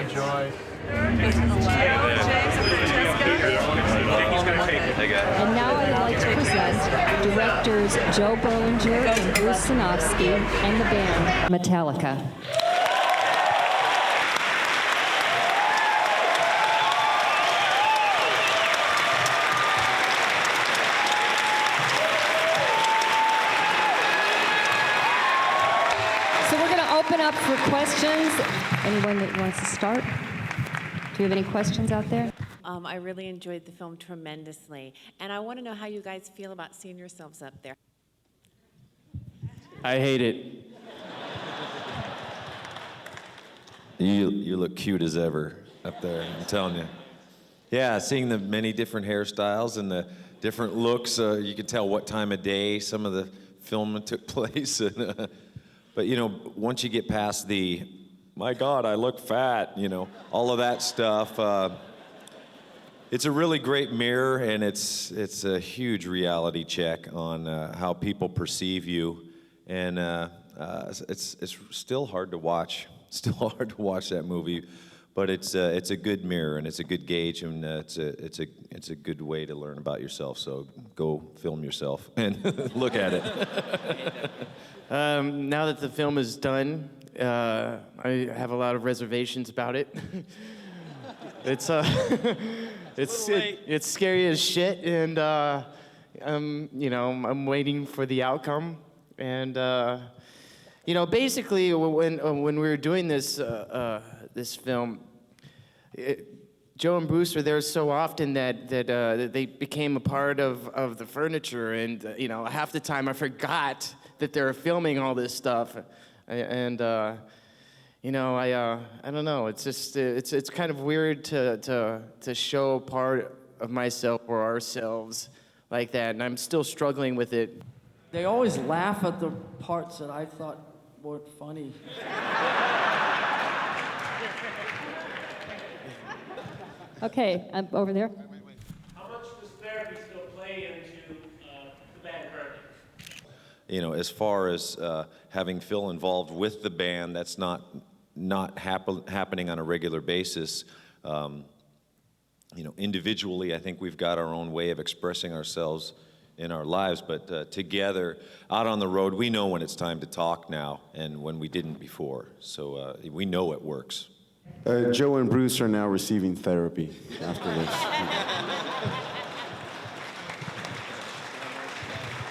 enjoy. And now I'd like to present directors Joe Berlinger and Bruce Sinofsky and the band Metallica. So we're going to open up for questions. Anyone that wants to start? Do you have any questions out there? I really enjoyed the film tremendously, and I want to know how you guys feel about seeing yourselves up there. I hate it. You look cute as ever up there, I'm telling you. Yeah, seeing the many different hairstyles and the different looks, you could tell what time of day some of the filming took place. But, you know, once you get past the, my God, I look fat, you know, all of that stuff, it's a really great mirror, and it's a huge reality check on how people perceive you, and it's still hard to watch. Still hard to watch that movie, but it's a good mirror, and it's a good gauge, and it's a good way to learn about yourself. So go film yourself and look at it. Now that the film is done, I have a lot of reservations about it. It's scary as shit, and you know, I'm waiting for the outcome. And you know, basically, when we were doing this this film, Joe and Bruce were there so often that they became a part of the furniture, and you know, half the time I forgot that they were filming all this stuff, and you know, I don't know. It's just it's kind of weird to show part of myself or ourselves like that, and I'm still struggling with it. They always laugh at the parts that I thought weren't funny. Okay, over there. How much does therapy still play into the band currently? You know, as far as having Phil involved with the band, that's not happening on a regular basis. You know, individually, I think we've got our own way of expressing ourselves in our lives, but together, out on the road, we know when it's time to talk now, and when we didn't before. So we know it works. Joe and Bruce are now receiving therapy after this.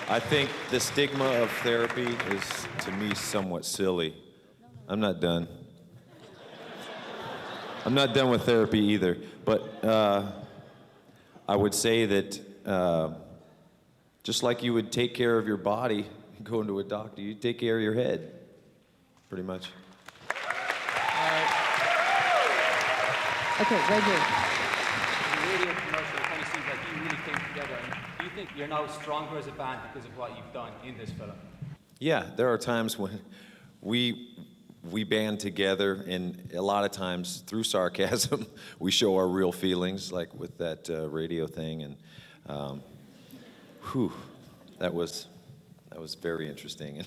I think the stigma of therapy is, to me, somewhat silly. I'm not done. I'm not done with therapy either, but I would say that just like you would take care of your body, going to a doctor, you take care of your head, pretty much. Okay, right here. The radio commercial, it kind of seems like you really came together. Do you think you're now stronger as a band because of what you've done in this film? Yeah, there are times when we band together, and a lot of times through sarcasm, we show our real feelings, like with that radio thing, and that was very interesting.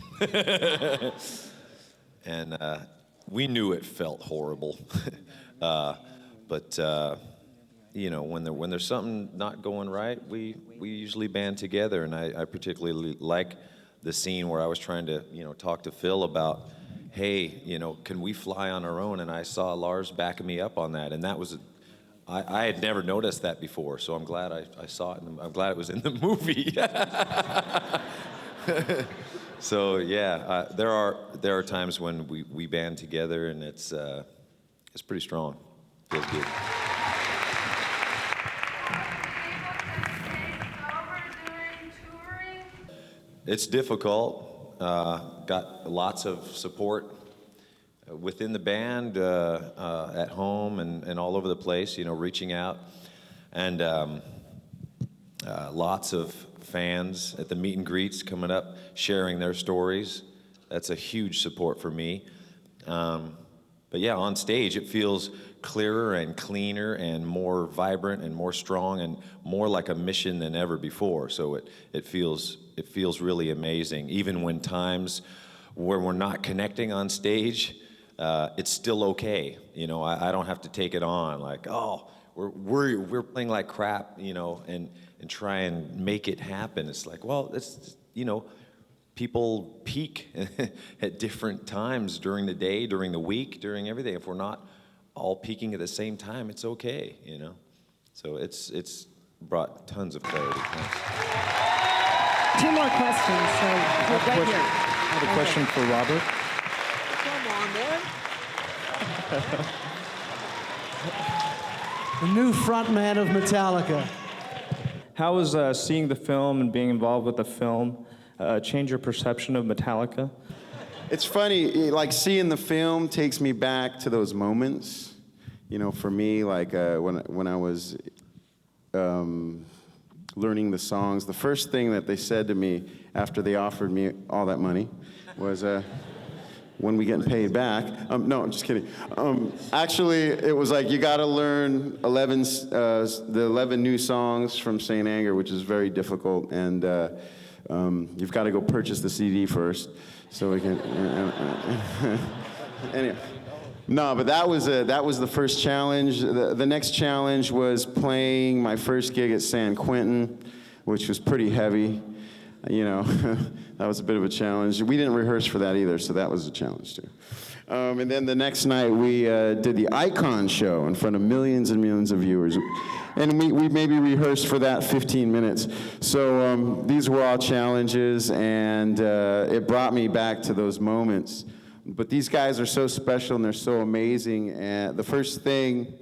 And we knew it felt horrible. But you know, when there's something not going right, we usually band together, and I particularly like the scene where I was trying to, you know, talk to Phil about, hey, you know, can we fly on our own? And I saw Lars backing me up on that, and that was, I had never noticed that before, so I'm glad I saw it, and I'm glad it was in the movie. So yeah, there are times when we band together, and it's pretty strong. Feels good. It's difficult. Got lots of support within the band, at home, and all over the place, you know, reaching out. And lots of fans at the meet and greets coming up, sharing their stories. That's a huge support for me. But yeah, on stage, it feels clearer and cleaner and more vibrant and more strong and more like a mission than ever before. So it feels really amazing. Even when times where we're not connecting on stage, it's still okay. You know, I don't have to take it on like, oh, we're playing like crap, you know, and try and make it happen. It's like, well, it's, you know, people peak at different times during the day, during the week, during everything. If we're not all peaking at the same time, it's okay, you know. So it's brought tons of clarity. Thanks. 2 more questions, so we're right here. I have a question for Robert. The new frontman of Metallica. How has seeing the film and being involved with the film change your perception of Metallica? It's funny, like seeing the film takes me back to those moments. You know, for me, like when I was learning the songs, the first thing that they said to me after they offered me all that money was, when we getting paid back? No, I'm just kidding. Actually, it was like, you gotta learn the 11 new songs from Saint Anger, which is very difficult, and you've got to go purchase the CD first, so we can. Anyway, no, but that was the first challenge. The next challenge was playing my first gig at San Quentin, which was pretty heavy. You know, that was a bit of a challenge. We didn't rehearse for that either, so that was a challenge too. And then the next night we did the Icon show in front of millions and millions of viewers. And we maybe rehearsed for that 15 minutes. So these were all challenges, and it brought me back to those moments. But these guys are so special and they're so amazing. And the first thing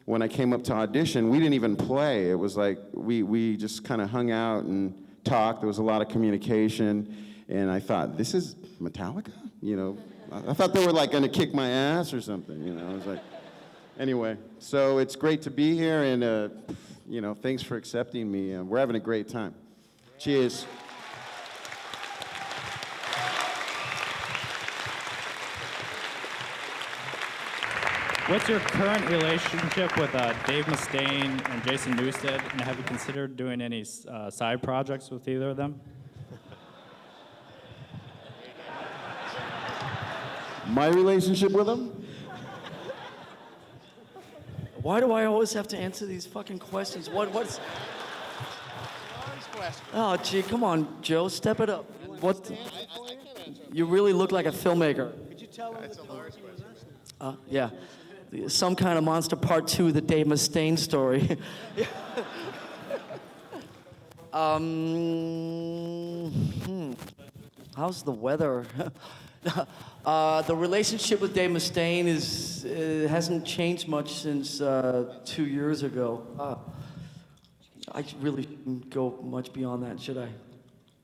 when I came up to audition, we didn't even play. It was like we just kind of hung out and talked. There was a lot of communication, and I thought, this is Metallica? You know, I thought they were like gonna kick my ass or something, you know. I was like, anyway, so it's great to be here, and you know, thanks for accepting me. We're having a great time. Cheers. What's your current relationship with Dave Mustaine and Jason Newsted, and have you considered doing any side projects with either of them? My relationship with them? Why do I always have to answer these fucking questions? What's... Oh, gee, come on, Joe, step it up. What? You really look like a filmmaker. Could you tell him it's a Lars question? Yeah. Some kind of Monster Part 2, the Dave Mustaine story. How's the weather? The relationship with Dave Mustaine hasn't changed much since 2 years ago. I really shouldn't go much beyond that, should I?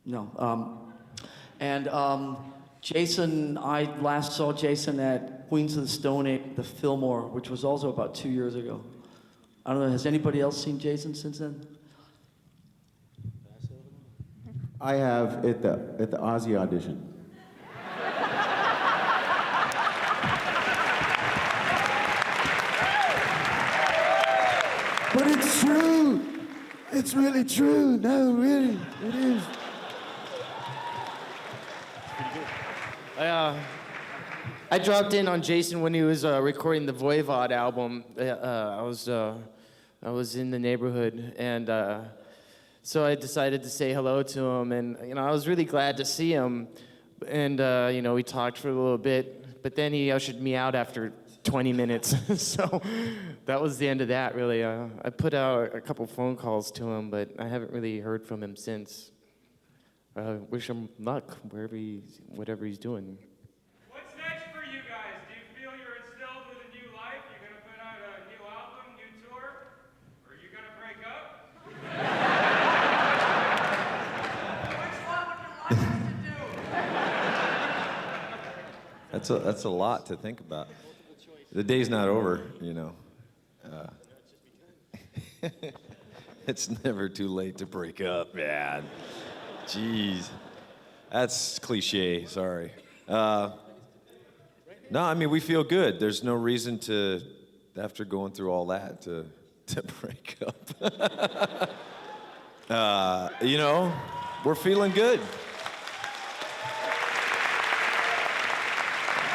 No. Jason, I last saw Jason at Queens of the Stone Age, the Fillmore, which was also about 2 years ago. I don't know, has anybody else seen Jason since then? I have at the Ozzy audition. But it's true. It's really true. No, really, it is. I dropped in on Jason when he was recording the Voivod album. I was in the neighborhood, and so I decided to say hello to him, and you know, I was really glad to see him, and you know, we talked for a little bit, but then he ushered me out after 20 minutes, so that was the end of that, really. I put out a couple phone calls to him, but I haven't really heard from him since. Wish him luck whatever he's doing. What's next for you guys? Do you feel you're instilled with a new life? You're going to put out a new album, new tour? Or are you going to break up? Which one would you like us to do? That's a lot to think about. The day's not over, you know. It's never too late to break up, man. Jeez. That's cliche, sorry. No, I mean, we feel good. There's no reason to, after going through all that, to break up. You know, we're feeling good.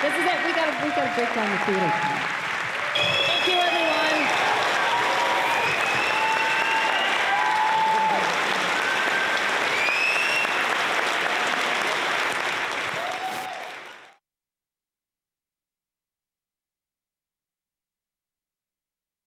This is it. We gotta break down the theater.